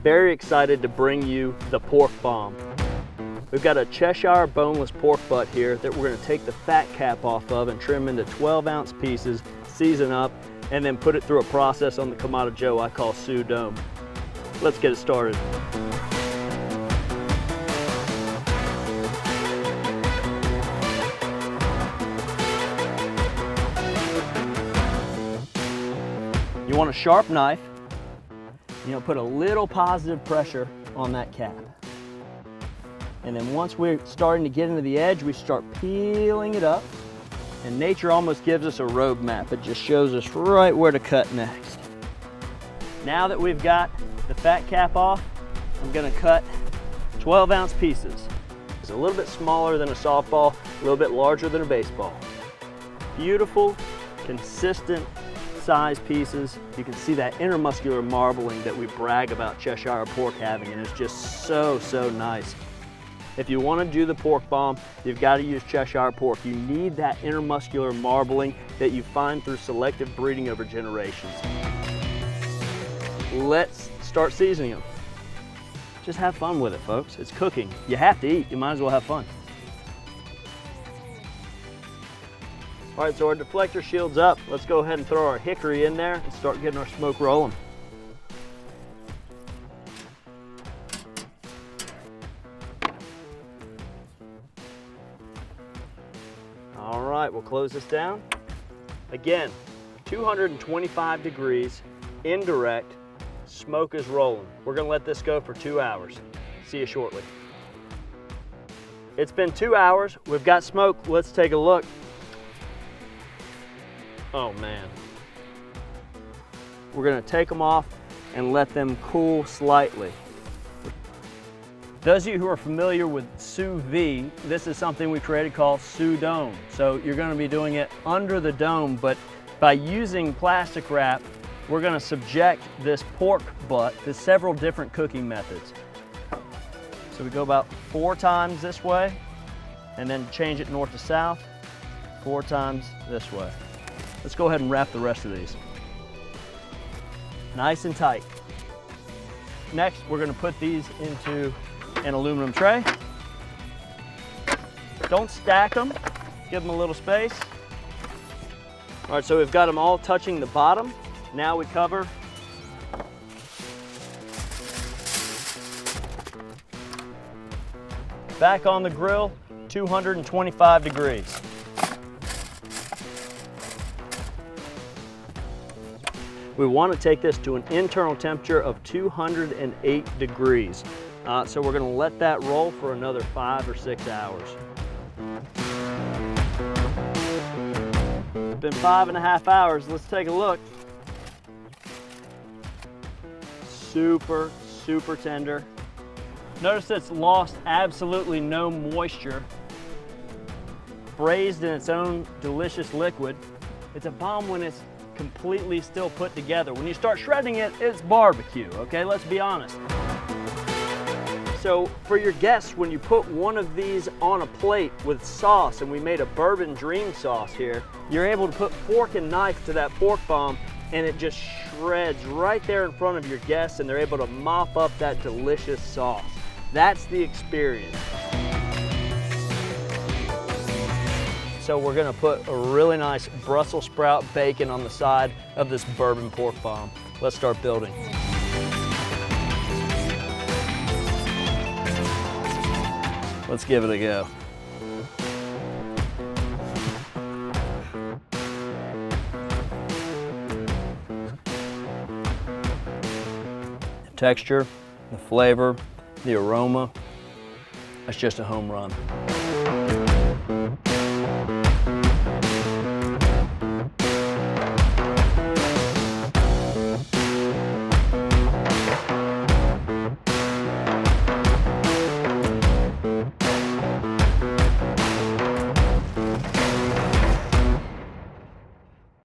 very excited to bring you the pork bomb. We've got a Cheshire boneless pork butt here that we're gonna take the fat cap off of and trim into 12-ounce pieces, season up, and then put it through a process on the Kamado Joe I call sous dome. Let's get it started. You want a sharp knife, put a little positive pressure on that cap. And then once we're starting to get into the edge, we start peeling it up. And nature almost gives us a road map. It just shows us right where to cut next. Now that we've got the fat cap off, I'm gonna cut 12-ounce pieces. It's a little bit smaller than a softball, a little bit larger than a baseball. Beautiful, consistent size pieces. You can see that intermuscular marbling that we brag about Cheshire pork having, and it's just so, so nice. If you want to do the pork bomb, you've got to use Cheshire pork. You need that intermuscular marbling that you find through selective breeding over generations. Let's start seasoning them. Just have fun with it, folks. It's cooking. You have to eat. You might as well have fun. All right, so our deflector shield's up. Let's go ahead and throw our hickory in there and start getting our smoke rolling. All right, we'll close this down. Again, 225 degrees, indirect, smoke is rolling. We're gonna let this go for 2 hours. See you shortly. It's been 2 hours, we've got smoke, let's take a look. Oh man. We're gonna take them off and let them cool slightly. Those of you who are familiar with sous vide, this is something we created called sous dome. So you're gonna be doing it under the dome, but by using plastic wrap, we're gonna subject this pork butt to several different cooking methods. So we go about 4 times this way, and then change it north to south, 4 times this way. Let's go ahead and wrap the rest of these. Nice and tight. Next, we're gonna put these into an aluminum tray. Don't stack them, give them a little space. All right, so we've got them all touching the bottom. Now we cover. Back on the grill, 225 degrees. We want to take this to an internal temperature of 208 degrees. So we're gonna let that roll for another 5 or 6 hours. It's been 5.5 hours, let's take a look. Super, super tender. Notice it's lost absolutely no moisture. Braised in its own delicious liquid. It's a bomb when it's completely still put together. When you start shredding it, it's barbecue, okay? Let's be honest. So for your guests, when you put one of these on a plate with sauce, and we made a bourbon dream sauce here, you're able to put fork and knife to that pork bomb and it just shreds right there in front of your guests, and they're able to mop up that delicious sauce. That's the experience. So we're gonna put a really nice Brussels sprout bacon on the side of this bourbon pork bomb. Let's start building. Let's give it a go. The texture, the flavor, the aroma, it's just a home run.